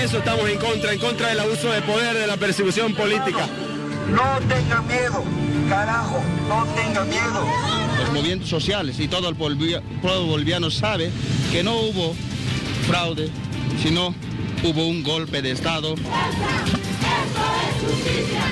eso estamos en contra del abuso de poder, de la persecución política. No tengan miedo, carajo, no tengan miedo. Los movimientos sociales y todo el pueblo boliviano sabe que no hubo fraude, sino hubo un golpe de Estado. Eso es justicia.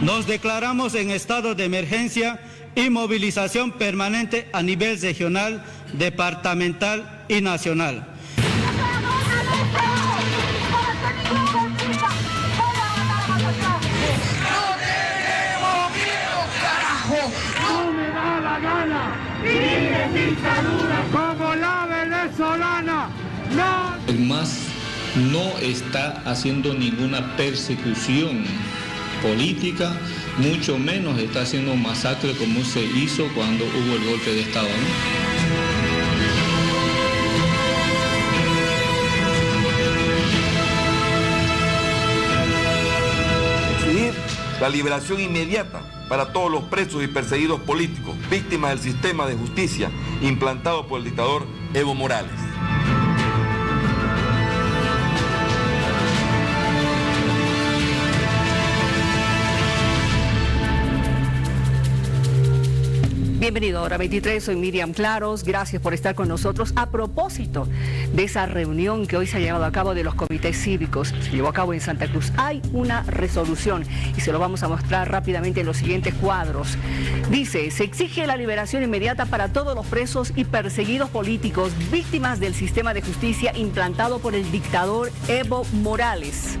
Nos declaramos en estado de emergencia y movilización permanente a nivel regional, departamental y nacional. ¡No tenemos miedo, carajo! ¡No me da la gana! ¡Vive dictadura como la venezolana! ¡No! El MAS no está haciendo ninguna persecución política, mucho menos está haciendo masacre como se hizo cuando hubo el golpe de Estado, ¿no? La liberación inmediata para todos los presos y perseguidos políticos, víctimas del sistema de justicia implantado por el dictador Evo Morales. Bienvenido a Hora 23, soy Miriam Claros, gracias por estar con nosotros. A propósito de esa reunión que hoy se ha llevado a cabo de los comités cívicos, se llevó a cabo en Santa Cruz, hay una resolución y se lo vamos a mostrar rápidamente en los siguientes cuadros. Dice, se exige la liberación inmediata para todos los presos y perseguidos políticos, víctimas del sistema de justicia implantado por el dictador Evo Morales.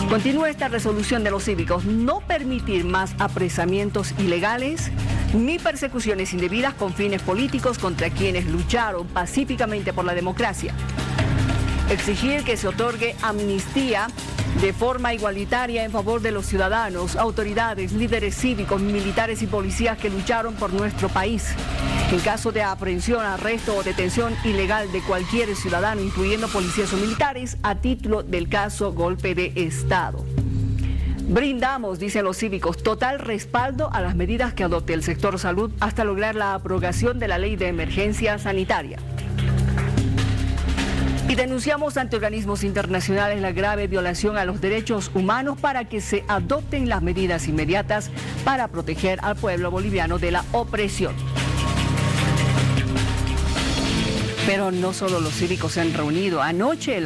Continúa esta resolución de los cívicos, no permitir más apresamientos ilegales ni persecuciones indebidas con fines políticos contra quienes lucharon pacíficamente por la democracia. Exigir que se otorgue amnistía de forma igualitaria en favor de los ciudadanos, autoridades, líderes cívicos, militares y policías que lucharon por nuestro país. En caso de aprehensión, arresto o detención ilegal de cualquier ciudadano, incluyendo policías o militares, a título del caso golpe de Estado. Brindamos, dicen los cívicos, total respaldo a las medidas que adopte el sector salud hasta lograr la aprobación de la ley de emergencia sanitaria. Y denunciamos ante organismos internacionales la grave violación a los derechos humanos para que se adopten las medidas inmediatas para proteger al pueblo boliviano de la opresión. Pero no solo los cívicos se han reunido. Anoche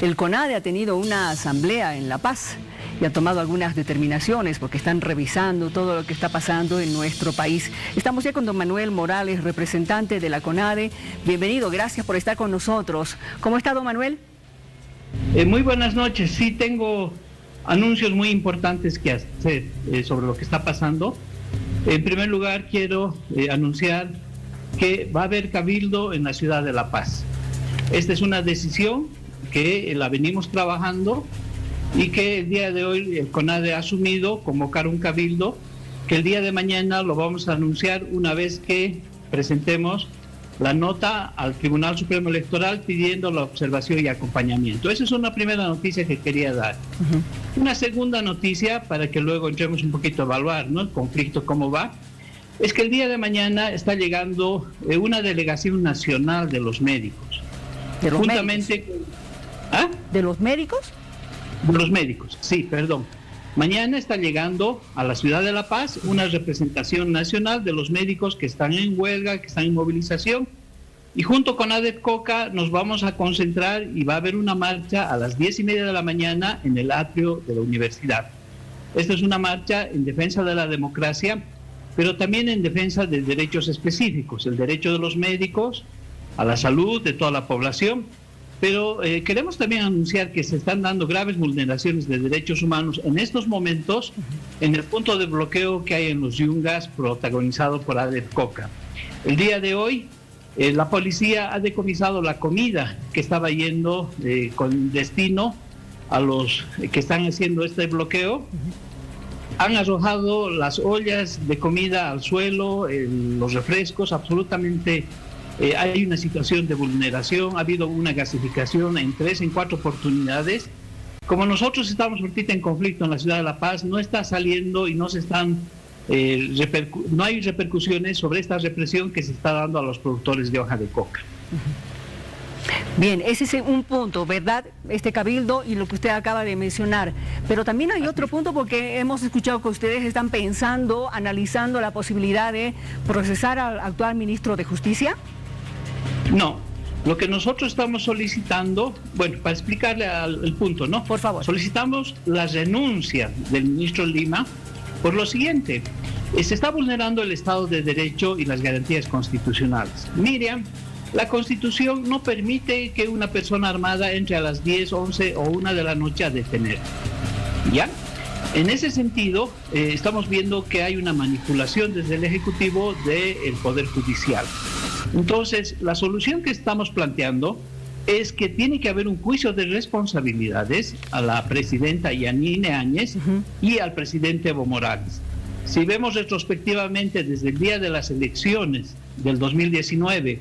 el CONADE ha tenido una asamblea en La Paz y ha tomado algunas determinaciones porque están revisando todo lo que está pasando en nuestro país. Estamos ya con don Manuel Morales, representante de la CONADE. Bienvenido, gracias por estar con nosotros. ¿Cómo está, don Manuel? Muy buenas noches. Sí, tengo anuncios muy importantes que hacer sobre lo que está pasando. En primer lugar, quiero anunciar que va a haber cabildo en la ciudad de La Paz. Esta es una decisión que la venimos trabajando y que el día de hoy el CONADE ha asumido convocar un cabildo que el día de mañana lo vamos a anunciar una vez que presentemos la nota al Tribunal Supremo Electoral pidiendo la observación y acompañamiento. Esa es una primera noticia que quería dar. Una segunda noticia, para que luego entremos un poquito a evaluar, ¿no?, el conflicto, cómo va, es que el día de mañana está llegando una delegación nacional de los médicos. ¿De los juntamente médicos? ¿Ah? ¿De los médicos? De los médicos, sí, perdón. Mañana está llegando a la ciudad de La Paz una representación nacional de los médicos que están en huelga, que están en movilización, y junto con ADEPCOCA nos vamos a concentrar y va a haber una marcha a las 10:30 de la mañana en el atrio de la universidad. Esta es una marcha en defensa de la democracia, pero también en defensa de derechos específicos, el derecho de los médicos a la salud de toda la población. Pero queremos también anunciar que se están dando graves vulneraciones de derechos humanos en estos momentos en el punto de bloqueo que hay en los Yungas, protagonizado por ADEPCOCA. El día de hoy, la policía ha decomisado la comida que estaba yendo con destino a los que están haciendo este bloqueo. Han arrojado las ollas de comida al suelo, los refrescos, absolutamente. Hay una situación de vulneración, ha habido una gasificación en 3 o 4 oportunidades, como nosotros estamos ahorita en conflicto en la ciudad de La Paz, no está saliendo y no se están no hay repercusiones sobre esta represión que se está dando a los productores de hoja de coca. Bien, ese es un punto, ¿verdad? Este cabildo y lo que usted acaba de mencionar. Pero también hay otro punto, porque hemos escuchado que ustedes están pensando, analizando la posibilidad de procesar al actual ministro de Justicia. No, lo que nosotros estamos solicitando, bueno, para explicarle el punto, ¿no? Por favor. Solicitamos la renuncia del ministro Lima por lo siguiente: se está vulnerando el Estado de Derecho y las garantías constitucionales. Miriam, la Constitución no permite que una persona armada entre a las 10, 11 o 1 de la noche a detener. ¿Ya? En ese sentido, estamos viendo que hay una manipulación desde el Ejecutivo del Poder Judicial. Entonces, la solución que estamos planteando es que tiene que haber un juicio de responsabilidades a la presidenta Yanine Áñez y al presidente Evo Morales. Si vemos retrospectivamente desde el día de las elecciones del 2019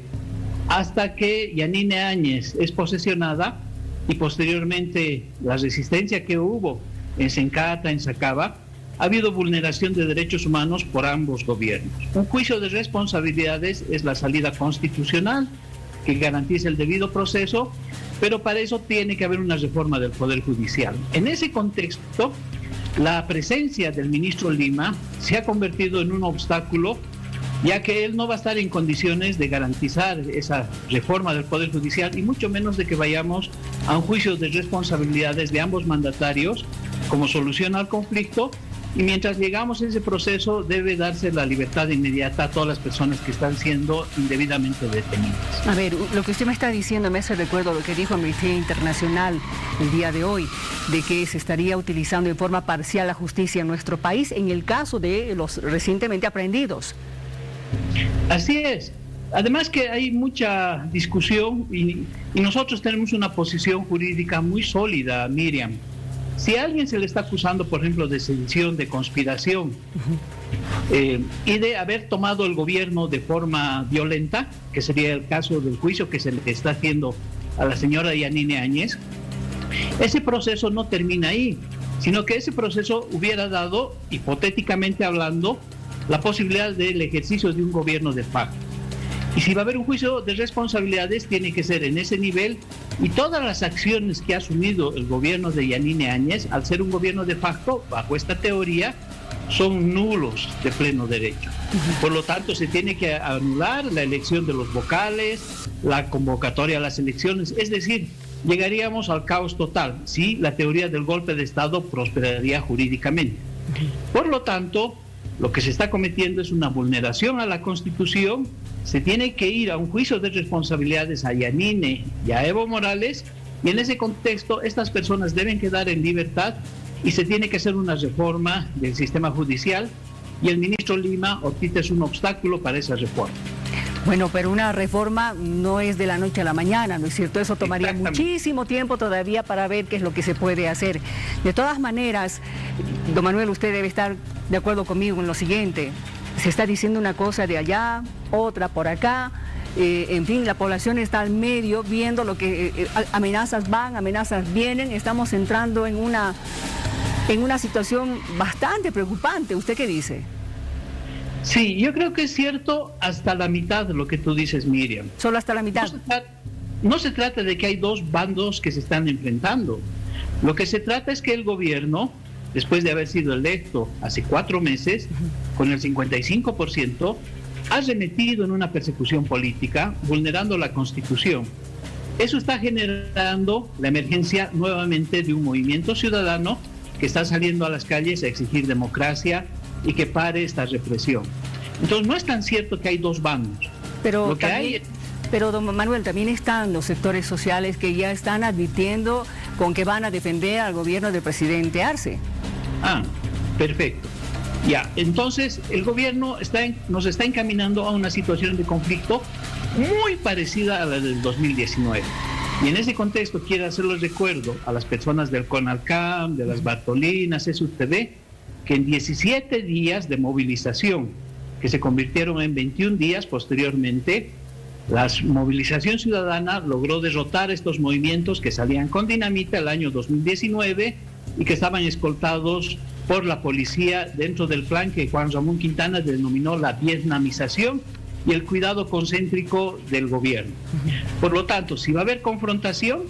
hasta que Yanine Áñez es posesionada y posteriormente la resistencia que hubo en Sencata, en Sacaba, ha habido vulneración de derechos humanos por ambos gobiernos. Un juicio de responsabilidades es la salida constitucional que garantiza el debido proceso, pero para eso tiene que haber una reforma del Poder Judicial. En ese contexto, la presencia del ministro Lima se ha convertido en un obstáculo, ya que él no va a estar en condiciones de garantizar esa reforma del Poder Judicial y mucho menos de que vayamos a un juicio de responsabilidades de ambos mandatarios como solución al conflicto. Y mientras llegamos a ese proceso, debe darse la libertad inmediata a todas las personas que están siendo indebidamente detenidas. A ver, lo que usted me está diciendo me hace recuerdo lo que dijo Amnistía Internacional el día de hoy, de que se estaría utilizando de forma parcial la justicia en nuestro país en el caso de los recientemente aprehendidos. Así es. Además que hay mucha discusión y nosotros tenemos una posición jurídica muy sólida, Miriam. Si a alguien se le está acusando, por ejemplo, de sedición, de conspiración, y de haber tomado el gobierno de forma violenta, que sería el caso del juicio que se le está haciendo a la señora Yanine Áñez, ese proceso no termina ahí, sino que ese proceso hubiera dado, hipotéticamente hablando, la posibilidad del ejercicio de un gobierno de facto. Y si va a haber un juicio de responsabilidades, tiene que ser en ese nivel, y todas las acciones que ha asumido el gobierno de Yanine Áñez, al ser un gobierno de facto, bajo esta teoría, son nulos de pleno derecho. Por lo tanto, se tiene que anular la elección de los vocales, la convocatoria a las elecciones, es decir, llegaríamos al caos total si la teoría del golpe de Estado prosperaría jurídicamente. Por lo tanto, lo que se está cometiendo es una vulneración a la Constitución. Se tiene que ir a un juicio de responsabilidades a Yanine y a Evo Morales, y en ese contexto estas personas deben quedar en libertad y se tiene que hacer una reforma del sistema judicial, y el ministro Lima ahorita es un obstáculo para esa reforma. Bueno, pero una reforma no es de la noche a la mañana, ¿no es cierto? Eso tomaría muchísimo tiempo todavía para ver qué es lo que se puede hacer. De todas maneras, don Manuel, usted debe estar de acuerdo conmigo en lo siguiente. Se está diciendo una cosa de allá, otra por acá. En fin, la población está al medio viendo lo que amenazas van, amenazas vienen. Estamos entrando en una situación bastante preocupante. ¿Usted qué dice? Sí, yo creo que es cierto hasta la mitad de lo que tú dices, Miriam. ¿Solo hasta la mitad? No se trata de que hay dos bandos que se están enfrentando. Lo que se trata es que el gobierno, después de haber sido electo hace 4 meses, con el 55%, ha arremetido en una persecución política, vulnerando la Constitución. Eso está generando la emergencia nuevamente de un movimiento ciudadano que está saliendo a las calles a exigir democracia y que pare esta represión. Entonces no es tan cierto que hay dos bandos. Pero don Manuel, también están los sectores sociales que ya están advirtiendo con que van a defender al gobierno del presidente Arce. Ah, perfecto. Ya, entonces el gobierno nos está encaminando a una situación de conflicto muy parecida a la del 2019. Y en ese contexto quiero hacerles recuerdo a las personas del CONALCAM, de las Bartolinas, SUTV, que en 17 días de movilización, que se convirtieron en 21 días posteriormente, La movilización ciudadana logró derrotar estos movimientos que salían con dinamita el año 2019 y que estaban escoltados por la policía dentro del plan que Juan Ramón Quintana denominó la vietnamización y el cuidado concéntrico del gobierno. Por lo tanto, si va a haber confrontación,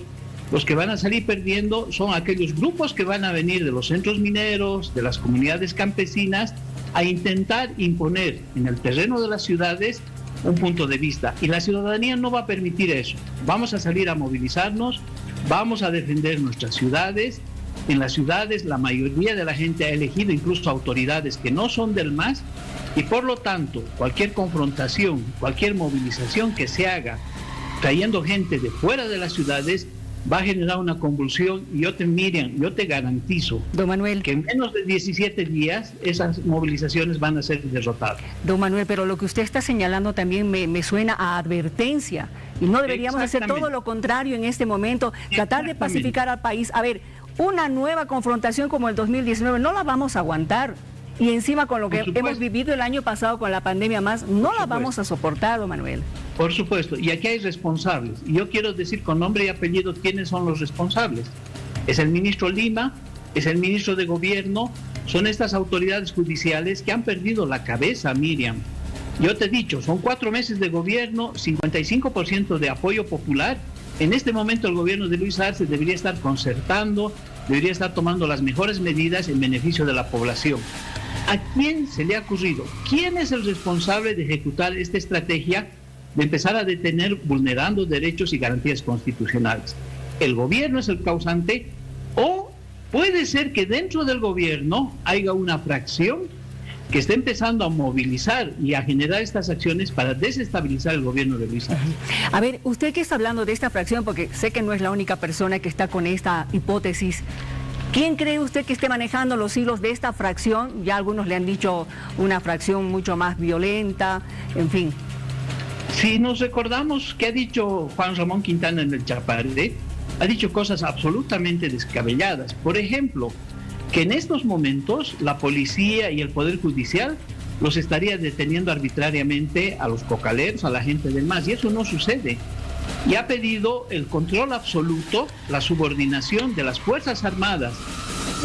los que van a salir perdiendo son aquellos grupos que van a venir de los centros mineros, de las comunidades campesinas, a intentar imponer en el terreno de las ciudades un punto de vista. Y la ciudadanía no va a permitir eso. Vamos a salir a movilizarnos, vamos a defender nuestras ciudades. En las ciudades la mayoría de la gente ha elegido incluso autoridades que no son del MAS, y por lo tanto cualquier confrontación, cualquier movilización que se haga trayendo gente de fuera de las ciudades va a generar una convulsión. Y yo te garantizo, don Manuel, que en menos de 17 días esas movilizaciones van a ser derrotadas. Don Manuel, pero lo que usted está señalando también me suena a advertencia, y no deberíamos hacer todo lo contrario en este momento, tratar de pacificar al país. A ver, una nueva confrontación como el 2019 no la vamos a aguantar, y encima con lo que hemos vivido el año pasado con la pandemia más, no la vamos a soportar, don Manuel. Por supuesto, y aquí hay responsables, y yo quiero decir con nombre y apellido quiénes son los responsables. Es el ministro Lima, es el ministro de Gobierno, son estas autoridades judiciales que han perdido la cabeza, Miriam. Yo te he dicho, son 4 meses de gobierno, 55% de apoyo popular. En este momento el gobierno de Luis Arce debería estar concertando, debería estar tomando las mejores medidas en beneficio de la población. ¿A quién se le ha ocurrido? ¿Quién es el responsable de ejecutar esta estrategia de empezar a detener vulnerando derechos y garantías constitucionales? ¿El gobierno es el causante? ¿O puede ser que dentro del gobierno haya una fracción que esté empezando a movilizar y a generar estas acciones para desestabilizar el gobierno de Luis Arce? A ver, usted que está hablando de esta fracción, porque sé que no es la única persona que está con esta hipótesis, ¿quién cree usted que esté manejando los hilos de esta fracción? Ya algunos le han dicho una fracción mucho más violenta, en fin. Si nos recordamos que ha dicho Juan Ramón Quintana en el Chapare, ha dicho cosas absolutamente descabelladas. Por ejemplo, que en estos momentos la policía y el Poder Judicial los estaría deteniendo arbitrariamente a los cocaleros, a la gente del MAS, y eso no sucede. Y ha pedido el control absoluto, la subordinación de las Fuerzas Armadas,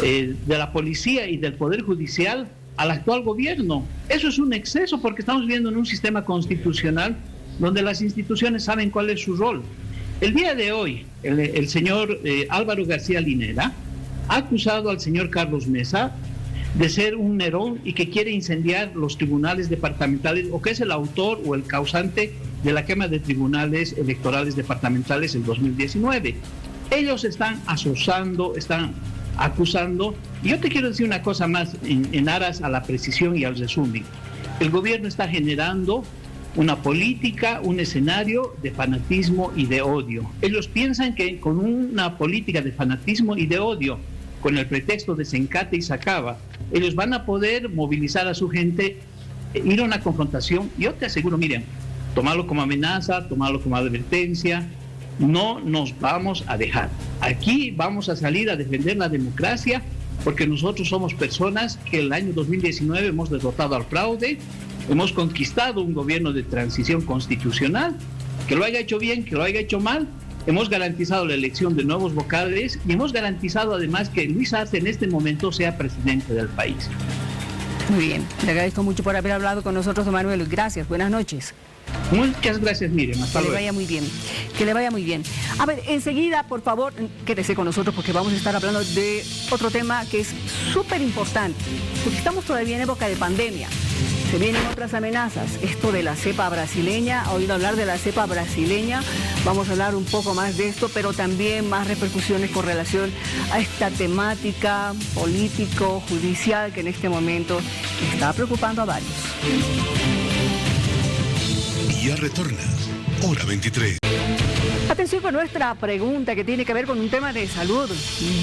de la policía y del Poder Judicial al actual gobierno. Eso es un exceso, porque estamos viviendo en un sistema constitucional donde las instituciones saben cuál es su rol. El día de hoy, el señor Álvaro García Linera ha acusado al señor Carlos Mesa de ser un Nerón y que quiere incendiar los tribunales departamentales, o que es el autor o el causante de la quema de tribunales electorales departamentales en 2019. Ellos están asociando, están acusando, y yo te quiero decir una cosa más en aras a la precisión y al resumen. El gobierno está generando una política, un escenario de fanatismo y de odio. Ellos piensan que con una política de fanatismo y de odio, con el pretexto de Sencate y Sacaba, ellos van a poder movilizar a su gente, ir a una confrontación. Yo te aseguro, Miriam, tomarlo como amenaza, tomarlo como advertencia, no nos vamos a dejar. Aquí vamos a salir a defender la democracia, porque nosotros somos personas que el año 2019 hemos derrotado al fraude, hemos conquistado un gobierno de transición constitucional, que lo haya hecho bien, que lo haya hecho mal, hemos garantizado la elección de nuevos vocales y hemos garantizado además que Luis Arce en este momento sea presidente del país. Muy bien, le agradezco mucho por haber hablado con nosotros, don Manuel. Gracias, buenas noches. Muchas gracias, Miriam. Hasta luego. Que le vaya muy bien. Que le vaya muy bien. A ver, enseguida, por favor, quédese con nosotros porque vamos a estar hablando de otro tema que es súper importante, porque estamos todavía en época de pandemia. Se vienen otras amenazas. Esto de la cepa brasileña, ha oído hablar de la cepa brasileña. Vamos a hablar un poco más de esto, pero también más repercusiones con relación a esta temática político-judicial que en este momento está preocupando a varios. Ya retorna, hora 23. Atención con nuestra pregunta que tiene que ver con un tema de salud.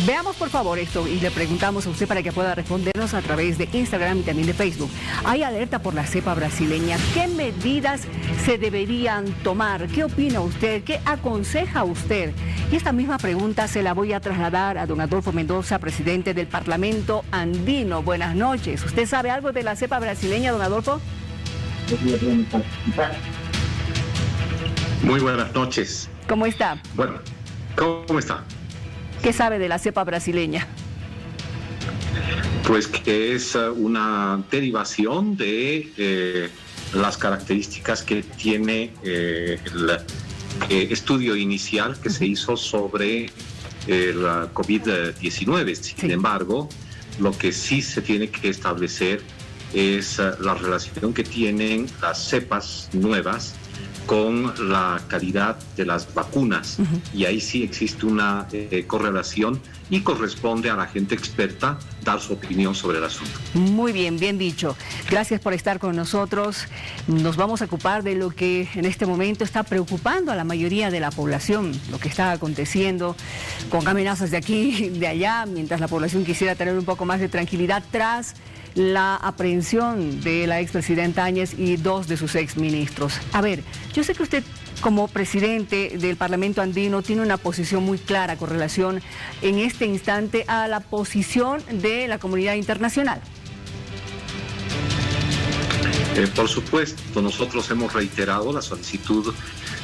Veamos por favor esto y le preguntamos a usted para que pueda respondernos a través de Instagram y también de Facebook. Hay alerta por la cepa brasileña. ¿Qué medidas se deberían tomar? ¿Qué opina usted? ¿Qué aconseja usted? Y esta misma pregunta se la voy a trasladar a don Adolfo Mendoza, presidente del Parlamento Andino. Buenas noches. ¿Usted sabe algo de la cepa brasileña, don Adolfo? Muy buenas noches. ¿Cómo está? Bueno, ¿cómo está? ¿Qué sabe de la cepa brasileña? Pues que es una derivación de las características que tiene el estudio inicial que se hizo sobre el COVID-19. Sin embargo, lo que sí se tiene que establecer es la relación que tienen las cepas nuevas con la calidad de las vacunas. Y ahí sí existe una correlación y corresponde a la gente experta dar su opinión sobre el asunto. Muy bien, bien dicho. Gracias por estar con nosotros. Nos vamos a ocupar de lo que en este momento está preocupando a la mayoría de la población, lo que está aconteciendo con amenazas de aquí, de allá, mientras la población quisiera tener un poco más de tranquilidad tras la aprehensión de la expresidenta Áñez y 2 de sus exministros. A ver, yo sé que usted como presidente del Parlamento Andino tiene una posición muy clara con relación en este instante a la posición de la comunidad internacional. Por supuesto, nosotros hemos reiterado la solicitud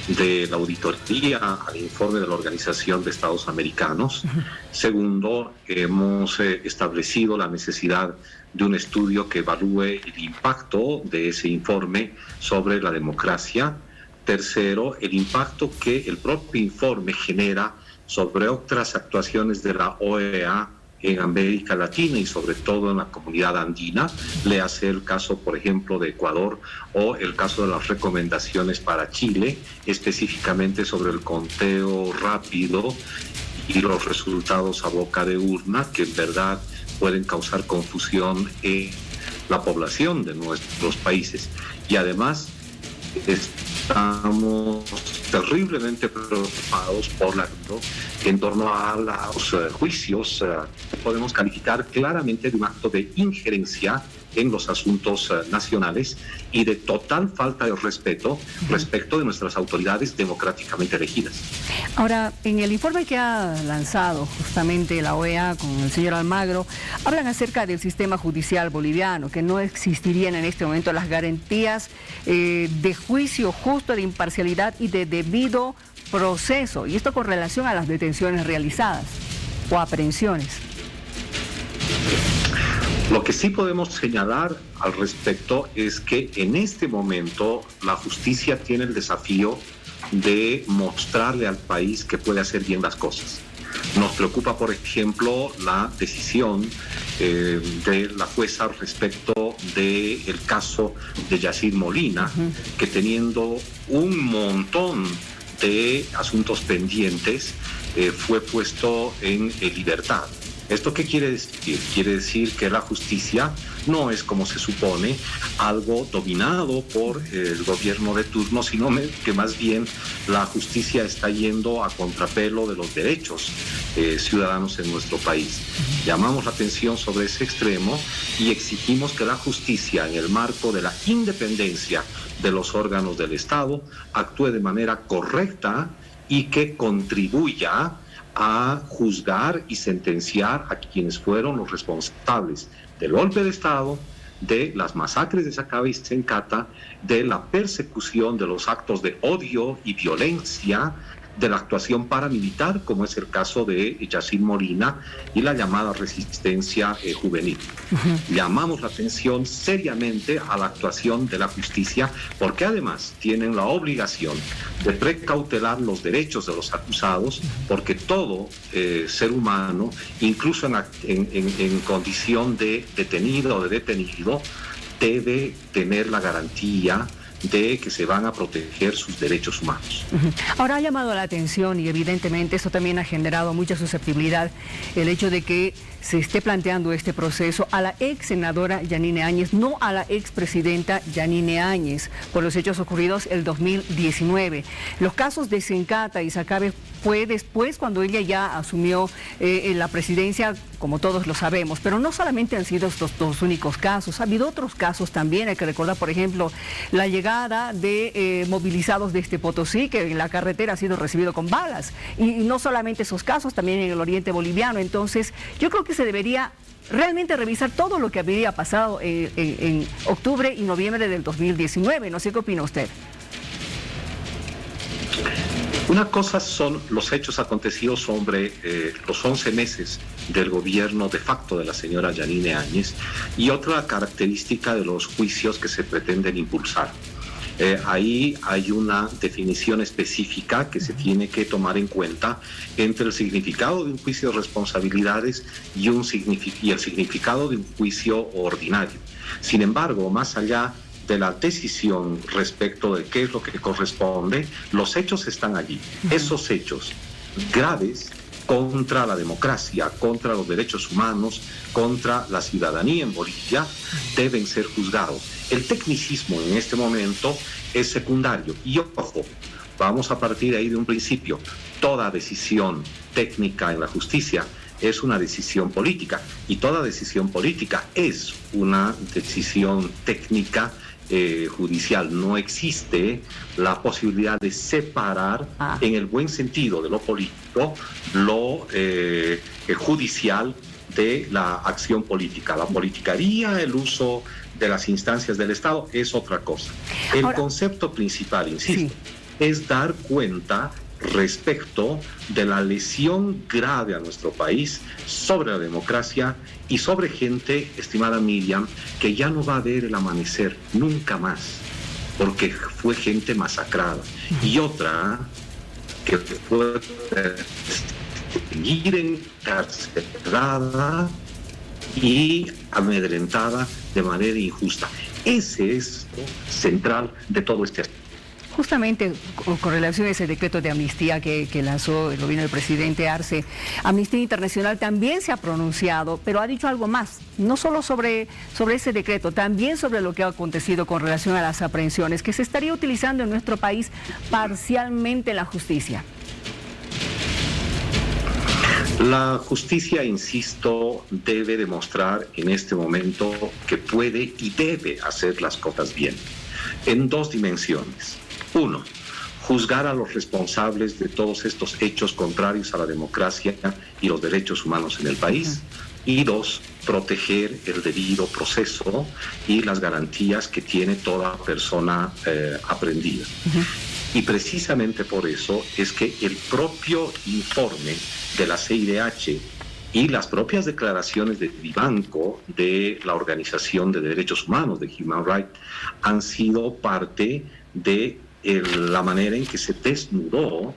de la auditoría al informe de la Organización de Estados Americanos. Segundo, hemos establecido la necesidad de un estudio que evalúe el impacto de ese informe sobre la democracia. Tercero, el impacto que el propio informe genera sobre otras actuaciones de la OEA en América Latina y sobre todo en la comunidad andina, le hace el caso, por ejemplo, de Ecuador o el caso de las recomendaciones para Chile, específicamente sobre el conteo rápido y los resultados a boca de urna, que en verdad pueden causar confusión en la población de nuestros países. Y además estamos terriblemente preocupados por en torno a los juicios que podemos calificar claramente de un acto de injerencia en los asuntos nacionales y de total falta de respeto respecto de nuestras autoridades democráticamente elegidas. Ahora, en el informe que ha lanzado justamente la OEA con el señor Almagro, hablan acerca del sistema judicial boliviano, que no existirían en este momento las garantías de juicio justo, de imparcialidad y de debido proceso, y esto con relación a las detenciones realizadas o aprehensiones. Lo que sí podemos señalar al respecto es que en este momento la justicia tiene el desafío de mostrarle al país que puede hacer bien las cosas. Nos preocupa, por ejemplo, la decisión de la jueza respecto del caso de Yacir Molina, que teniendo un montón de asuntos pendientes, fue puesto en libertad. ¿Esto qué quiere decir? Quiere decir que la justicia no es, como se supone, algo dominado por el gobierno de turno, sino que más bien la justicia está yendo a contrapelo de los derechos ciudadanos en nuestro país. Llamamos la atención sobre ese extremo y exigimos que la justicia, en el marco de la independencia de los órganos del Estado, actúe de manera correcta y que contribuya a juzgar y sentenciar a quienes fueron los responsables del golpe de Estado, de las masacres de Sacaba y Sencata, de la persecución de los actos de odio y violencia, de la actuación paramilitar, como es el caso de Yacir Molina y la llamada resistencia juvenil. Llamamos la atención seriamente a la actuación de la justicia, porque además tienen la obligación de precautelar los derechos de los acusados, porque todo ser humano, incluso en condición de detenido o de detenido, debe tener la garantía de que se van a proteger sus derechos humanos. Ahora ha llamado la atención y evidentemente eso también ha generado mucha susceptibilidad el hecho de que se esté planteando este proceso a la ex senadora Yanine Áñez, no a la expresidenta Yanine Áñez, por los hechos ocurridos el 2019. Los casos de Sencata y Sacaba fue después cuando ella ya asumió la presidencia, como todos lo sabemos, pero no solamente han sido estos dos únicos casos, ha habido otros casos también. Hay que recordar, por ejemplo, la llegada de movilizados de Potosí, que en la carretera ha sido recibido con balas, y no solamente esos casos, también en el oriente boliviano. Entonces, yo creo que se debería realmente revisar todo lo que había pasado en octubre y noviembre del 2019. No sé qué opina usted. Una cosa son los hechos acontecidos sobre los 11 meses del gobierno de facto de la señora Yanine Áñez y otra característica de los juicios que se pretenden impulsar. Ahí hay una definición específica que se tiene que tomar en cuenta entre el significado de un juicio de responsabilidades y el significado de un juicio ordinario. Sin embargo, más allá de la decisión respecto de qué es lo que corresponde, los hechos están allí. Esos hechos graves contra la democracia, contra los derechos humanos, contra la ciudadanía en Bolivia, deben ser juzgados. El tecnicismo en este momento es secundario. Y ojo, vamos a partir ahí de un principio. Toda decisión técnica en la justicia es una decisión política, y toda decisión política es una decisión técnica judicial. No existe la posibilidad de separar en el buen sentido de lo político lo judicial de la acción política. La politicaría, el uso de las instancias del Estado es otra cosa. El concepto principal, insisto, es dar cuenta respecto de la lesión grave a nuestro país sobre la democracia y sobre gente, estimada Miriam, que ya no va a ver el amanecer nunca más, porque fue gente masacrada. Y otra que fue seguir encarcelada y amedrentada de manera injusta. Ese es central de todo este aspecto. Justamente con relación a ese decreto de amnistía que lanzó el gobierno del presidente Arce, Amnistía Internacional también se ha pronunciado, pero ha dicho algo más, no solo sobre ese decreto, también sobre lo que ha acontecido con relación a las aprehensiones, que se estaría utilizando en nuestro país parcialmente la justicia. La justicia, insisto, debe demostrar en este momento que puede y debe hacer las cosas bien, en dos dimensiones. Uno, juzgar a los responsables de todos estos hechos contrarios a la democracia y los derechos humanos en el país. Y dos, proteger el debido proceso y las garantías que tiene toda persona aprehendida. Y precisamente por eso es que el propio informe de la CIDH y las propias declaraciones de Vivanco, de la Organización de Derechos Humanos, de Human Rights, han sido parte de la manera en que se desnudó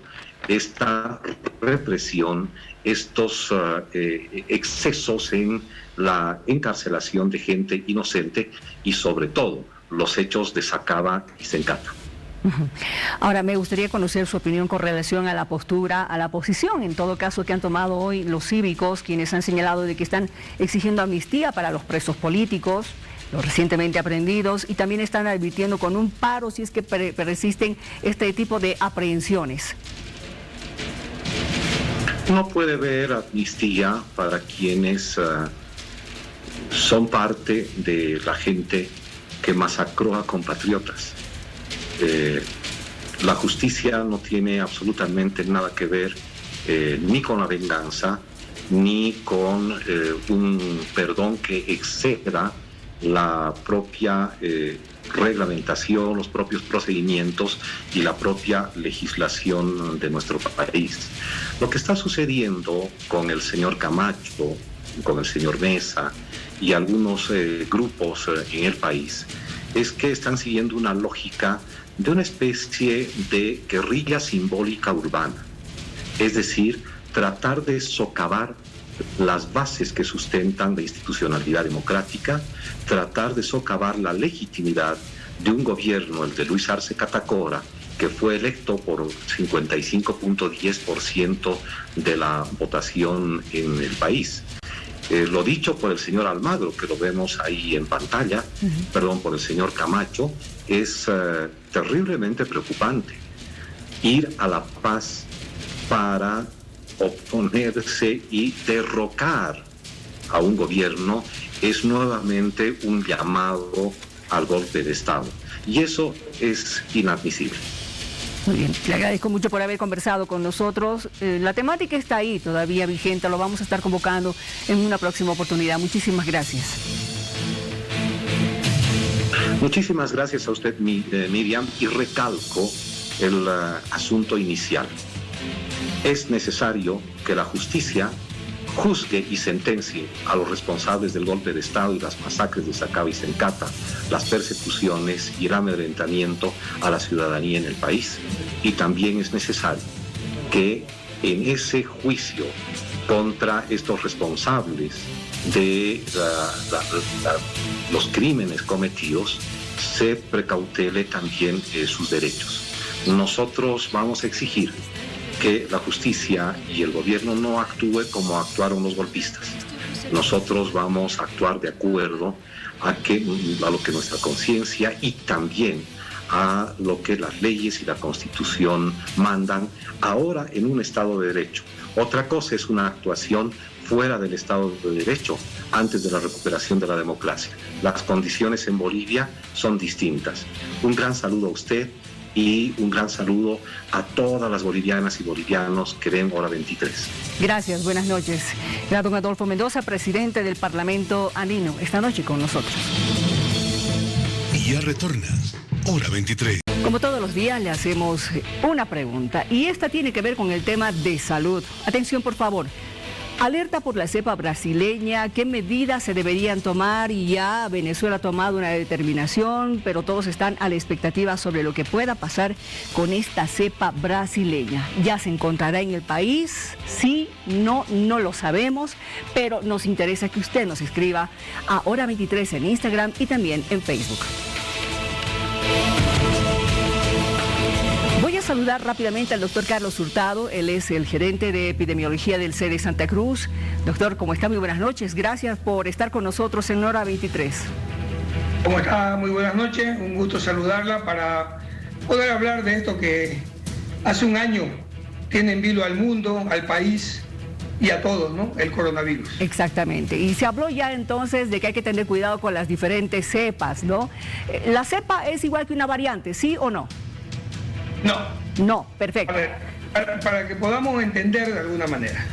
esta represión, estos excesos en la encarcelación de gente inocente y sobre todo los hechos de Sacaba y Sencata. Ahora, me gustaría conocer su opinión con relación a la postura, a la posición, en todo caso, que han tomado hoy los cívicos, quienes han señalado de que están exigiendo amnistía para los presos políticos, los recientemente aprehendidos, y también están advirtiendo con un paro si es que persisten este tipo de aprehensiones. No puede haber amnistía para quienes son parte de la gente que masacró a compatriotas. La justicia no tiene absolutamente nada que ver ni con la venganza, ni con un perdón que exceda la propia reglamentación, los propios procedimientos y la propia legislación de nuestro país. Lo que está sucediendo con el señor Camacho, con el señor Mesa y algunos grupos en el país es que están siguiendo una lógica de una especie de guerrilla simbólica urbana, es decir, tratar de socavar las bases que sustentan la institucionalidad democrática, tratar de socavar la legitimidad de un gobierno, el de Luis Arce Catacora, que fue electo por 55.10% de la votación en el país. Lo dicho por el señor Almagro, que lo vemos ahí en pantalla, por el señor Camacho, es terriblemente preocupante. Ir a La Paz para oponerse y derrocar a un gobierno es nuevamente un llamado al golpe de Estado. Y eso es inadmisible. Muy bien, le agradezco mucho por haber conversado con nosotros. La temática está ahí todavía vigente, lo vamos a estar convocando en una próxima oportunidad. Muchísimas gracias. Muchísimas gracias a usted, Miriam, y recalco el asunto inicial. Es necesario que la justicia juzgue y sentencie a los responsables del golpe de Estado y las masacres de Sacaba y Sencata, las persecuciones y el amedrentamiento a la ciudadanía en el país. Y también es necesario que en ese juicio contra estos responsables de los crímenes cometidos se precautele también sus derechos. Nosotros vamos a exigir que la justicia y el gobierno no actúe como actuaron los golpistas. Nosotros vamos a actuar de acuerdo a lo que nuestra conciencia y también a lo que las leyes y la Constitución mandan ahora en un Estado de Derecho. Otra cosa es una actuación fuera del Estado de Derecho, antes de la recuperación de la democracia. Las condiciones en Bolivia son distintas. Un gran saludo a usted y un gran saludo a todas las bolivianas y bolivianos que ven Hora 23. Gracias, buenas noches. Era don Adolfo Mendoza, presidente del Parlamento Andino, esta noche con nosotros. Y ya retorna Hora 23. Como todos los días le hacemos una pregunta y esta tiene que ver con el tema de salud. Atención, por favor. Alerta por la cepa brasileña, ¿qué medidas se deberían tomar? Y ya Venezuela ha tomado una determinación, pero todos están a la expectativa sobre lo que pueda pasar con esta cepa brasileña. ¿Ya se encontrará en el país? Sí, no lo sabemos, pero nos interesa que usted nos escriba a Hora 23 en Instagram y también en Facebook. Voy a saludar rápidamente al doctor Carlos Hurtado, él es el gerente de epidemiología del CDE Santa Cruz. Doctor, ¿cómo está? Muy buenas noches, gracias por estar con nosotros en Hora 23. ¿Cómo está? Muy buenas noches, un gusto saludarla para poder hablar de esto que hace un año tiene en vilo al mundo, al país y a todos, ¿no? El coronavirus. Exactamente, y se habló ya entonces de que hay que tener cuidado con las diferentes cepas, ¿no? ¿La cepa es igual que una variante, sí o no? No. No, perfecto. A ver, para que podamos entender de alguna manera.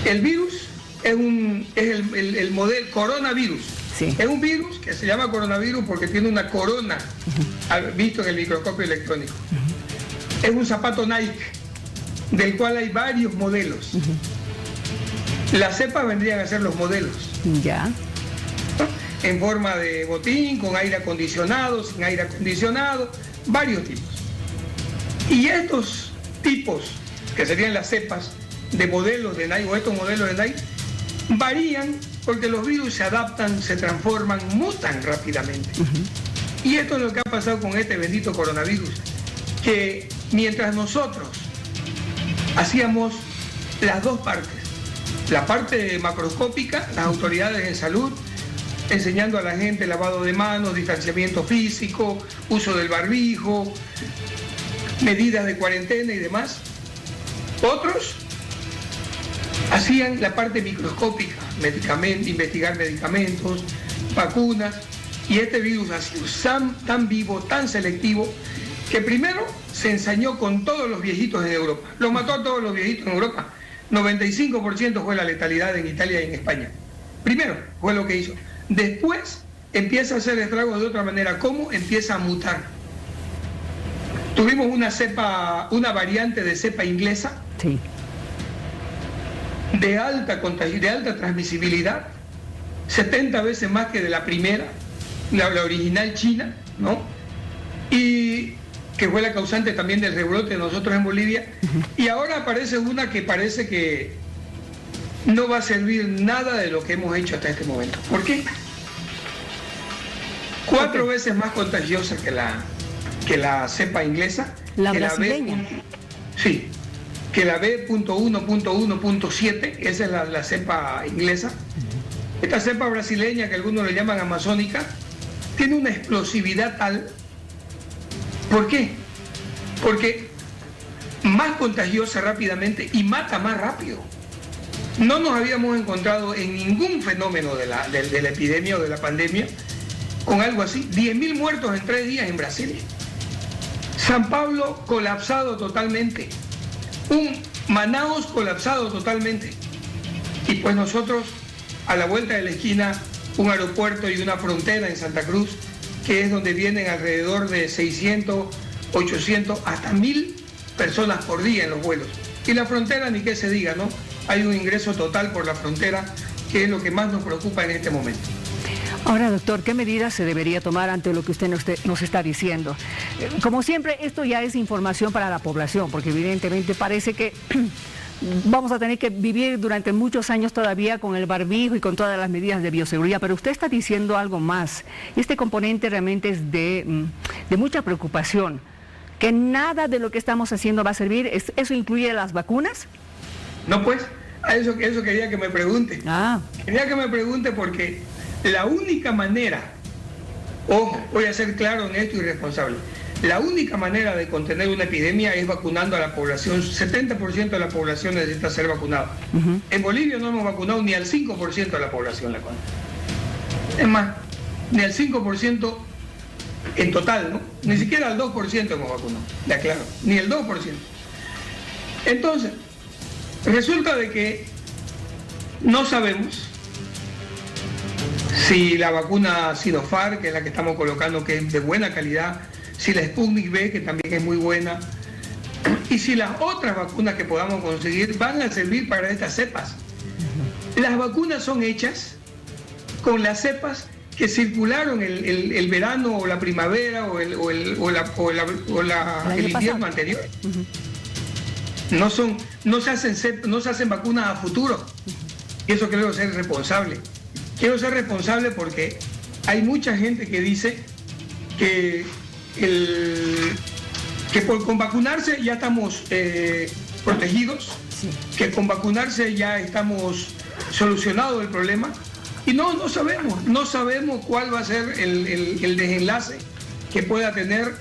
El virus es el modelo coronavirus. Sí. Es un virus que se llama coronavirus porque tiene una corona, visto en el microscopio electrónico. Es un zapato Nike, del cual hay varios modelos. Las cepas vendrían a ser los modelos. Ya. En forma de botín, con aire acondicionado, sin aire acondicionado, varios tipos. Y estos tipos, que serían las cepas de modelos de Nike o estos modelos de Nike, varían porque los virus se adaptan, se transforman, mutan rápidamente. Y esto es lo que ha pasado con este bendito coronavirus, que mientras nosotros hacíamos las dos partes, la parte macroscópica, las autoridades en salud, enseñando a la gente lavado de manos, distanciamiento físico, uso del barbijo, medidas de cuarentena y demás. Otros hacían la parte microscópica, investigar medicamentos, vacunas, y este virus ha sido tan vivo, tan selectivo, que primero se ensañó con todos los viejitos en Europa. Los mató a todos los viejitos en Europa. 95% fue la letalidad en Italia y en España. Primero fue lo que hizo. Después empieza a hacer estragos de otra manera. ¿Cómo? Empieza a mutar. Tuvimos una variante de cepa inglesa, sí, de alta transmisibilidad, 70 veces más que de la primera, la original china, ¿no? Y que fue la causante también del rebrote de nosotros en Bolivia. Y ahora aparece una que parece que no va a servir nada de lo que hemos hecho hasta este momento. ¿Por qué? 4 veces más contagiosa que la cepa inglesa, la que brasileña. Sí, que la B.1.1.7, esa es la cepa inglesa. Esta cepa brasileña, que algunos le llaman amazónica, tiene una explosividad tal. ¿Por qué? Porque más contagiosa rápidamente y mata más rápido. No nos habíamos encontrado en ningún fenómeno de la epidemia o de la pandemia con algo así. 10.000 muertos en 3 días en Brasil. San Pablo colapsado totalmente. Un Manaos colapsado totalmente. Y pues nosotros, a la vuelta de la esquina, un aeropuerto y una frontera en Santa Cruz, que es donde vienen alrededor de 600 800 hasta 1000 personas por día en los vuelos. Y la frontera, ni qué se diga, ¿no? Hay un ingreso total por la frontera, que es lo que más nos preocupa en este momento. Ahora, doctor, ¿qué medidas se debería tomar ante lo que usted nos está diciendo? Como siempre, esto ya es información para la población, porque evidentemente parece que vamos a tener que vivir durante muchos años todavía con el barbijo y con todas las medidas de bioseguridad, pero usted está diciendo algo más. Este componente realmente es de mucha preocupación, que nada de lo que estamos haciendo va a servir. ¿Eso incluye las vacunas? No, pues, eso quería que me pregunte. Quería que me pregunte porque la única manera, ojo, voy a ser claro, honesto y responsable, la única manera de contener una epidemia es vacunando a la población. 70% de la población necesita ser vacunada. En Bolivia no hemos vacunado ni al 5% de la población. Es más, ni al 5% en total, ¿no? Ni siquiera al 2% hemos vacunado, de aclaro, ni el 2%. Entonces, resulta de que no sabemos si la vacuna Sinopharm, que es la que estamos colocando, que es de buena calidad, si la Sputnik V, que también es muy buena, y si las otras vacunas que podamos conseguir van a servir para estas cepas. Las vacunas son hechas con las cepas que circularon el verano o la primavera o el invierno anterior. No se hacen vacunas a futuro. Y eso quiero ser responsable. Quiero ser responsable porque hay mucha gente que dice que con vacunarse ya estamos protegidos, que con vacunarse ya estamos solucionado el problema. Y no sabemos cuál va a ser el desenlace que pueda tener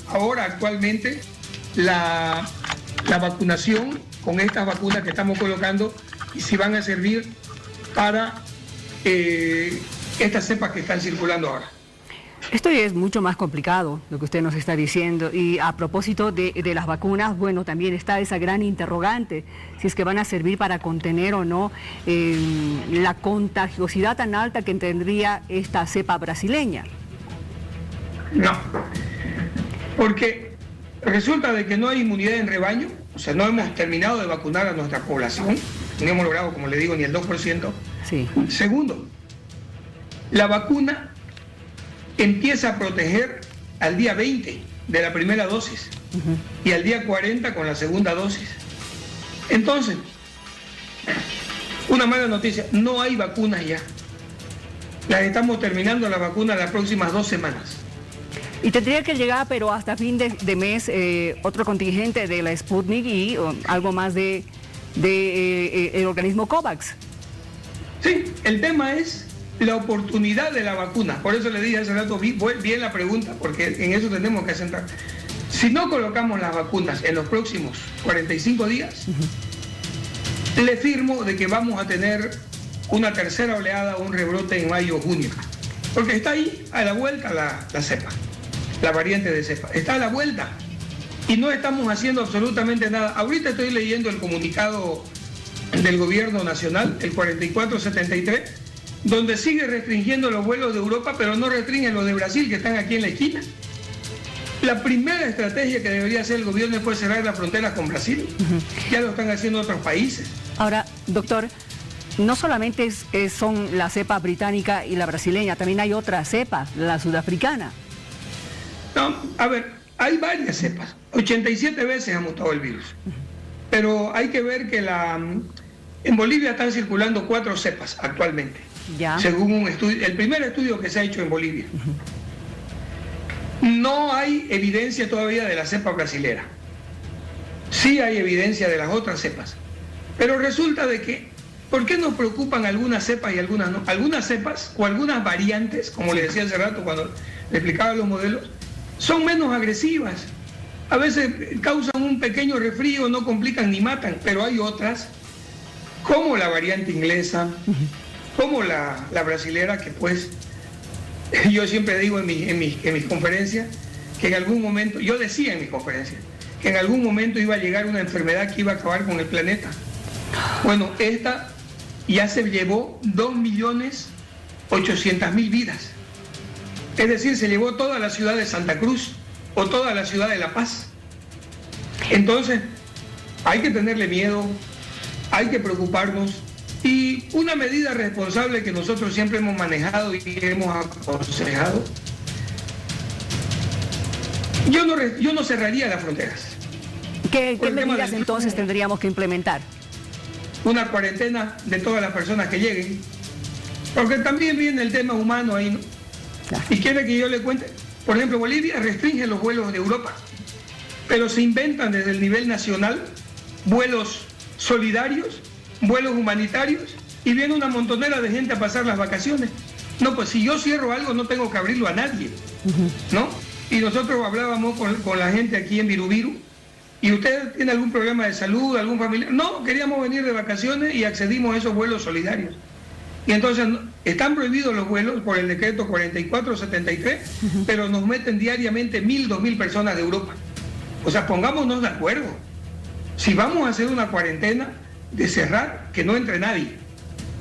ahora actualmente la vacunación con estas vacunas que estamos colocando y si van a servir para estas cepas que están circulando ahora. Esto es mucho más complicado, lo que usted nos está diciendo. Y a propósito de las vacunas, bueno, también está esa gran interrogante, si es que van a servir para contener o no la contagiosidad tan alta que tendría esta cepa brasileña. No, porque resulta de que no hay inmunidad en rebaño, o sea, no hemos terminado de vacunar a nuestra población, no hemos logrado, como le digo, ni el 2%. Sí. Segundo, la vacuna empieza a proteger al día 20 de la primera dosis y al día 40 con la segunda dosis. Entonces, una mala noticia, no hay vacunas ya. Las estamos terminando la vacuna las próximas 2 semanas. Y tendría que llegar, pero hasta fin de mes, otro contingente de la Sputnik y algo más de el organismo COVAX. Sí, el tema es la oportunidad de la vacuna. Por eso le dije hace rato bien la pregunta, porque en eso tenemos que centrar. Si no colocamos las vacunas en los próximos 45 días, le firmo de que vamos a tener una tercera oleada o un rebrote en mayo o junio. Porque está ahí a la vuelta la cepa, la variante de cepa. Está a la vuelta y no estamos haciendo absolutamente nada. Ahorita estoy leyendo el comunicado del gobierno nacional, el 4473, donde sigue restringiendo los vuelos de Europa, pero no restringen los de Brasil, que están aquí en la esquina. La primera estrategia que debería hacer el gobierno es cerrar las fronteras con Brasil. Ya lo están haciendo otros países. Ahora, doctor, no solamente son la cepa británica y la brasileña, también hay otra cepa, la sudafricana. No, a ver, hay varias cepas. 87 veces ha mutado el virus. Pero hay que ver que en Bolivia están circulando 4 cepas actualmente. Ya. Según un estudio, el primer estudio que se ha hecho en Bolivia. No hay evidencia todavía de la cepa brasilera. Sí hay evidencia de las otras cepas. Pero resulta de que, ¿por qué nos preocupan algunas cepas y algunas no? Algunas cepas o algunas variantes, como le decía hace rato cuando le explicaba los modelos, son menos agresivas. A veces causan un pequeño resfrío, no complican ni matan, pero hay otras, como la variante inglesa, como la brasilera, que pues yo siempre digo en mis conferencias que en algún momento, yo decía en mis conferencias, que en algún momento iba a llegar una enfermedad que iba a acabar con el planeta. Bueno, esta ya se llevó 2.800.000 vidas. Es decir, se llevó toda la ciudad de Santa Cruz, o toda la ciudad de La Paz. Entonces, hay que tenerle miedo, hay que preocuparnos, y una medida responsable que nosotros siempre hemos manejado y hemos aconsejado, yo no cerraría las fronteras. ¿Qué medidas entonces tendríamos que implementar? Una cuarentena de todas las personas que lleguen, porque también viene el tema humano ahí, ¿no? Y quiere que yo le cuente, por ejemplo, Bolivia restringe los vuelos de Europa, pero se inventan desde el nivel nacional vuelos solidarios, vuelos humanitarios, y viene una montonera de gente a pasar las vacaciones. No, pues si yo cierro algo no tengo que abrirlo a nadie, ¿no? Y nosotros hablábamos con la gente aquí en Virubiru, ¿y usted tiene algún problema de salud, algún familiar? No, queríamos venir de vacaciones y accedimos a esos vuelos solidarios. Y entonces están prohibidos los vuelos por el decreto 4473, pero nos meten diariamente 1.000, 2.000 personas de Europa. O sea, pongámonos de acuerdo. Si vamos a hacer una cuarentena, de cerrar, que no entre nadie.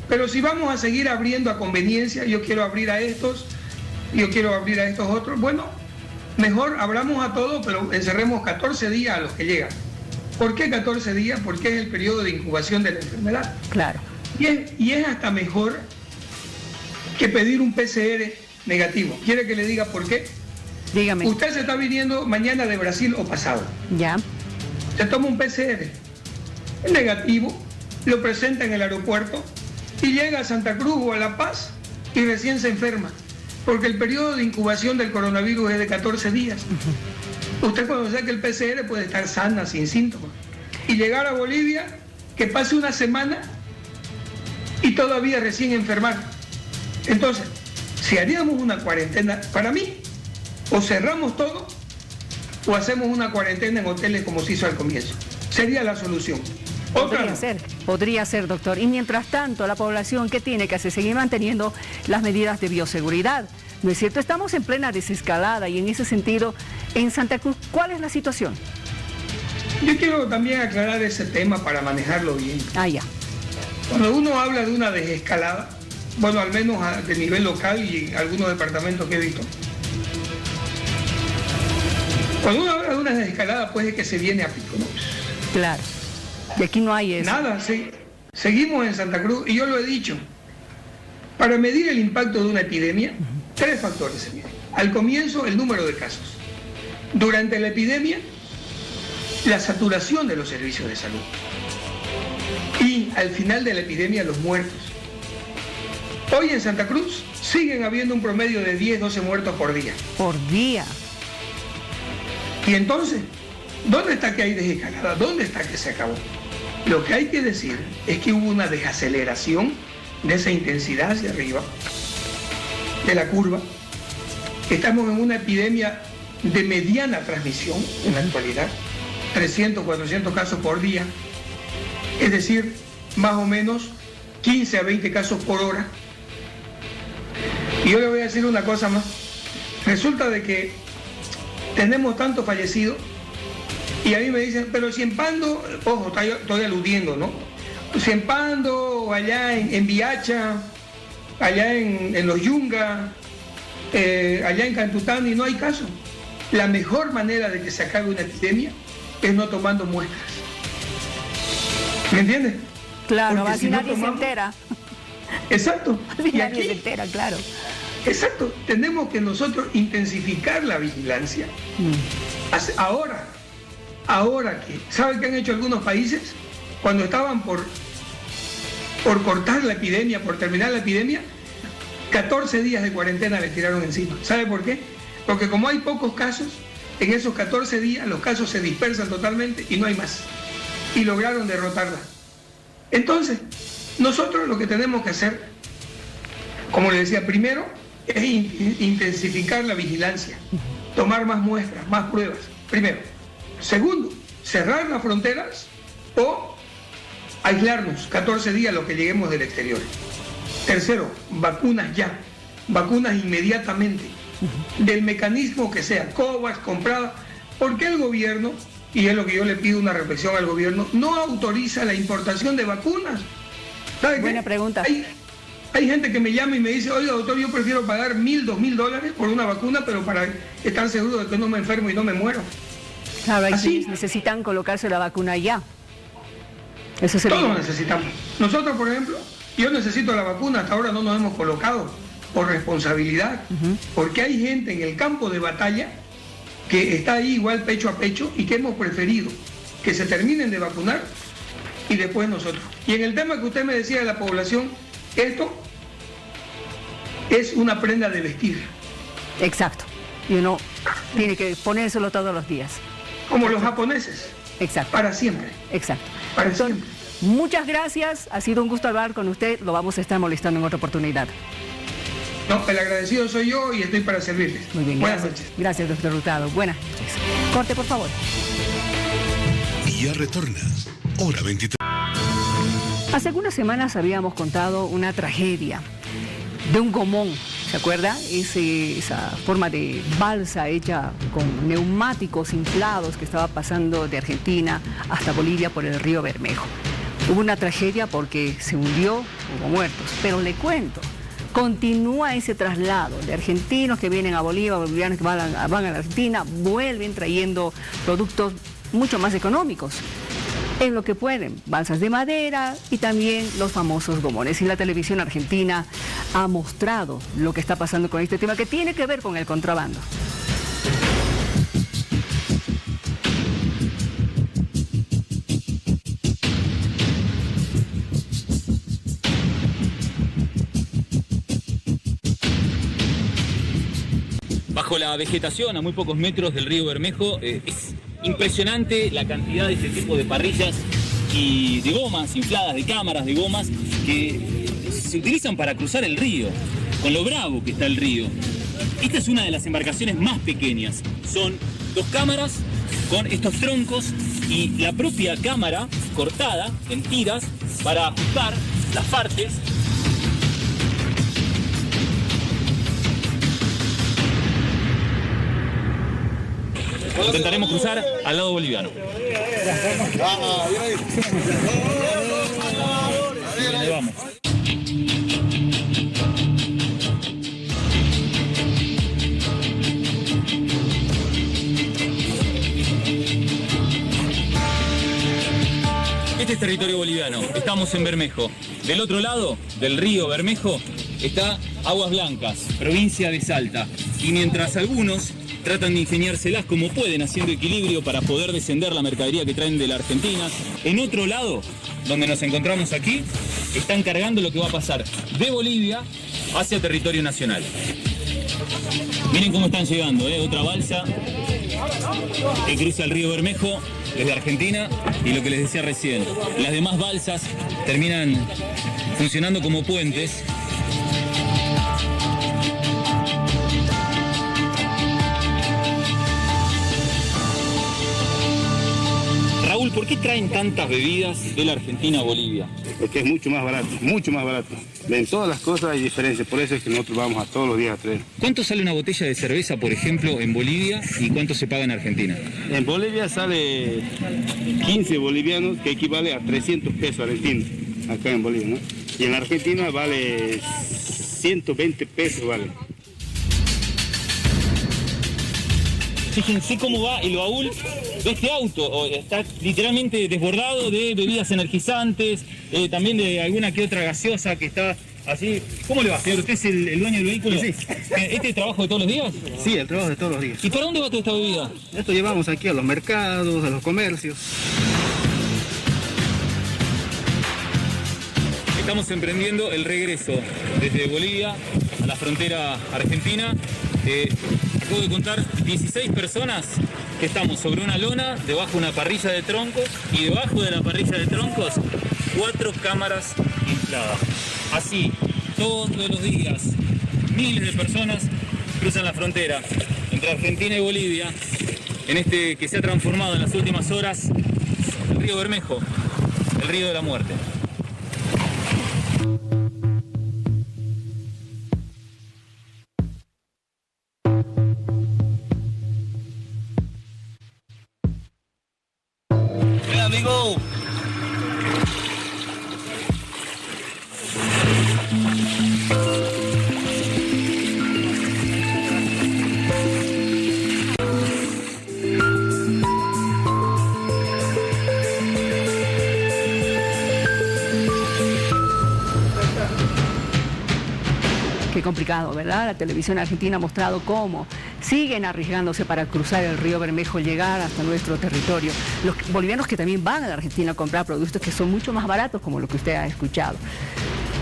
Pero si vamos a seguir abriendo a conveniencia, yo quiero abrir a estos, yo quiero abrir a estos otros, bueno, mejor abramos a todos, pero encerremos 14 días a los que llegan. ¿Por qué 14 días? Porque es el periodo de incubación de la enfermedad. Claro. Y es hasta mejor que pedir un PCR negativo. ¿Quiere que le diga por qué? Dígame. Usted se está viniendo mañana de Brasil o pasado. Ya. Se toma un PCR negativo, lo presenta en el aeropuerto y llega a Santa Cruz o a La Paz y recién se enferma. Porque el periodo de incubación del coronavirus es de 14 días. Usted cuando saque el PCR puede estar sana, sin síntomas. Y llegar a Bolivia, que pase una semana y todavía recién enfermar. Entonces, si haríamos una cuarentena, para mí, o cerramos todo, o hacemos una cuarentena en hoteles como se hizo al comienzo. Sería la solución. Podría ser, doctor. Y mientras tanto, la población, ¿qué tiene que hacer? Seguir manteniendo las medidas de bioseguridad. ¿No es cierto? Estamos en plena desescalada y en ese sentido, en Santa Cruz, ¿cuál es la situación? Yo quiero también aclarar ese tema para manejarlo bien. Ya. Cuando uno habla de una desescalada, bueno, al menos de nivel local y en algunos departamentos que he visto, cuando uno habla de una desescalada, pues es que se viene a pico, ¿no? Claro. Y aquí no hay eso. Nada, seguimos en Santa Cruz, y yo lo he dicho, para medir el impacto de una epidemia, 3 factores se miden. Al comienzo, el número de casos. Durante la epidemia, la saturación de los servicios de salud. Y al final de la epidemia, los muertos. Hoy en Santa Cruz siguen habiendo un promedio de 10, 12 muertos por día. Por día. Y entonces, ¿dónde está que hay desescalada? ¿Dónde está que se acabó? Lo que hay que decir es que hubo una desaceleración de esa intensidad hacia arriba, de la curva. Estamos en una epidemia de mediana transmisión en la actualidad, 300, 400 casos por día, es decir, más o menos 15 a 20 casos por hora. Y yo le voy a decir una cosa más. Resulta de que tenemos tantos fallecidos y a mí me dicen, pero si en Pando, ojo, estoy aludiendo, ¿no? Si en Pando, o allá en Viacha, allá en Los Yungas, allá en Cantutani, no hay caso. La mejor manera de que se acabe una epidemia es no tomando muestras. ¿Me entiendes? Claro, así nadie se entera. Exacto. Y nadie se entera, claro. Exacto. Tenemos que nosotros intensificar la vigilancia. Ahora que, ¿saben qué han hecho algunos países? Cuando estaban por cortar la epidemia, por terminar la epidemia, 14 días de cuarentena le tiraron encima. ¿Sabe por qué? Porque como hay pocos casos, en esos 14 días los casos se dispersan totalmente y no hay más. Y lograron derrotarla. Entonces, nosotros lo que tenemos que hacer, como le decía, primero es intensificar la vigilancia, tomar más muestras, más pruebas, primero. Segundo, cerrar las fronteras o aislarnos 14 días lo que lleguemos del exterior. Tercero, vacunas ya, vacunas inmediatamente, del mecanismo que sea, COVAX, comprada. ¿Por qué el gobierno, y es lo que yo le pido una reflexión al gobierno, no autoriza la importación de vacunas? ¿Sabe Buena qué? pregunta. Hay gente que me llama y me dice, oiga doctor, yo prefiero pagar $1,000, $2,000 por una vacuna, pero para estar seguro de que no me enfermo y no me muero. Claro, hay Así. quienes necesitan colocarse la vacuna ya. Eso sería. Todos necesitamos. Nosotros, por ejemplo, yo necesito la vacuna, hasta ahora no nos hemos colocado por responsabilidad, porque hay gente en el campo de batalla que está ahí igual pecho a pecho y que hemos preferido que se terminen de vacunar y después nosotros. Y en el tema que usted me decía de la población, esto es una prenda de vestir. Exacto. Y uno tiene que ponérselo todos los días. Como los japoneses. Exacto. Para siempre. Exacto. Para siempre. Muchas gracias. Ha sido un gusto hablar con usted. Lo vamos a estar molestando en otra oportunidad. No, el agradecido soy yo y estoy para servirles. Muy bien, Buenas gracias. noches. Gracias, doctor Hurtado. Buenas noches. Corte, por favor. Y ya retorna. Hora 23. Hace algunas semanas habíamos contado una tragedia de un gomón. ¿Se acuerda? Esa forma de balsa hecha con neumáticos inflados que estaba pasando de Argentina hasta Bolivia por el río Bermejo. Hubo una tragedia porque se hundió, hubo muertos. Pero le cuento, continúa ese traslado de argentinos que vienen a Bolivia, bolivianos que van a la Argentina, vuelven trayendo productos mucho más económicos. En lo que pueden, balsas de madera y también los famosos gomones. Y la televisión argentina ha mostrado lo que está pasando con este tema que tiene que ver con el contrabando. Bajo la vegetación, a muy pocos metros del río Bermejo, es impresionante la cantidad de este tipo de parrillas y de gomas infladas, de cámaras de gomas que se utilizan para cruzar el río, con lo bravo que está el río. Esta es una de las embarcaciones más pequeñas. Son 2 cámaras con estos troncos y la propia cámara cortada en tiras para ajustar las partes. Intentaremos cruzar al lado boliviano. Ahí vamos. Este es territorio boliviano, estamos en Bermejo. Del otro lado del río Bermejo está Aguas Blancas, provincia de Salta. Y mientras algunos tratan de ingeniárselas como pueden, haciendo equilibrio para poder descender la mercadería que traen de la Argentina, en otro lado, donde nos encontramos aquí, están cargando lo que va a pasar de Bolivia hacia territorio nacional. Miren cómo están llegando, otra balsa que cruza el río Bermejo desde Argentina, y lo que les decía recién, las demás balsas terminan funcionando como puentes. Raúl, ¿por qué traen tantas bebidas de la Argentina a Bolivia? Porque es mucho más barato, mucho más barato. En todas las cosas hay diferencias, por eso es que nosotros vamos a todos los días a traer. ¿Cuánto sale una botella de cerveza, por ejemplo, en Bolivia y cuánto se paga en Argentina? En Bolivia sale 15 bolivianos, que equivale a 300 pesos argentinos, acá en Bolivia, ¿no? Y en Argentina vale 120 pesos, vale. Fíjense cómo va el baúl de este auto, está literalmente desbordado de bebidas energizantes, también de alguna que otra gaseosa que está así. ¿Cómo le va, señor? ¿Usted es el dueño del vehículo? Sí. ¿Este es el trabajo de todos los días? Sí, el trabajo de todos los días. ¿Y para dónde va toda esta bebida? Esto llevamos aquí a los mercados, a los comercios. Estamos emprendiendo el regreso desde Bolivia a la frontera argentina. Acabo de contar 16 personas que estamos sobre una lona, debajo de una parrilla de troncos, y debajo de la parrilla de troncos 4 cámaras infladas. Así, todos los días, miles de personas cruzan la frontera entre Argentina y Bolivia, en este que se ha transformado en las últimas horas el río Bermejo, el río de la muerte. Amigo. complicado, ¿verdad? La televisión argentina ha mostrado cómo siguen arriesgándose para cruzar el río Bermejo, llegar hasta nuestro territorio. Los bolivianos que también van a la Argentina a comprar productos que son mucho más baratos, como lo que usted ha escuchado.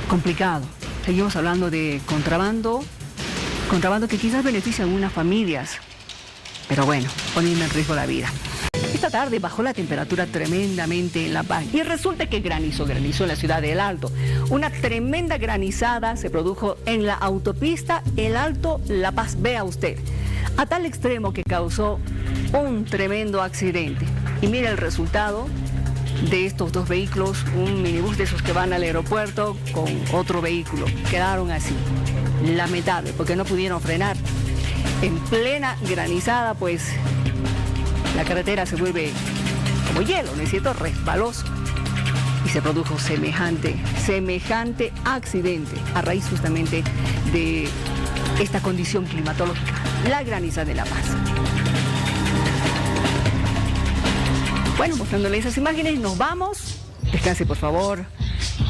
Complicado. Seguimos hablando de contrabando que quizás beneficia a algunas familias, pero bueno, poniendo en riesgo la vida. Esta tarde bajó la temperatura tremendamente en La Paz y resulta que granizó en la ciudad de El Alto. Una tremenda granizada se produjo en la autopista El Alto La Paz, vea usted, a tal extremo que causó un tremendo accidente. Y mire el resultado de estos dos vehículos, un minibús de esos que van al aeropuerto con otro vehículo. Quedaron así, lamentable, porque no pudieron frenar. En plena granizada, pues la carretera se vuelve como hielo, ¿no es cierto?, resbaloso. Y se produjo semejante accidente a raíz justamente de esta condición climatológica, la graniza de La Paz. Bueno, mostrándole esas imágenes, nos vamos. Descanse, por favor.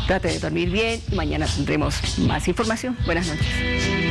Trate de dormir bien y mañana tendremos más información. Buenas noches.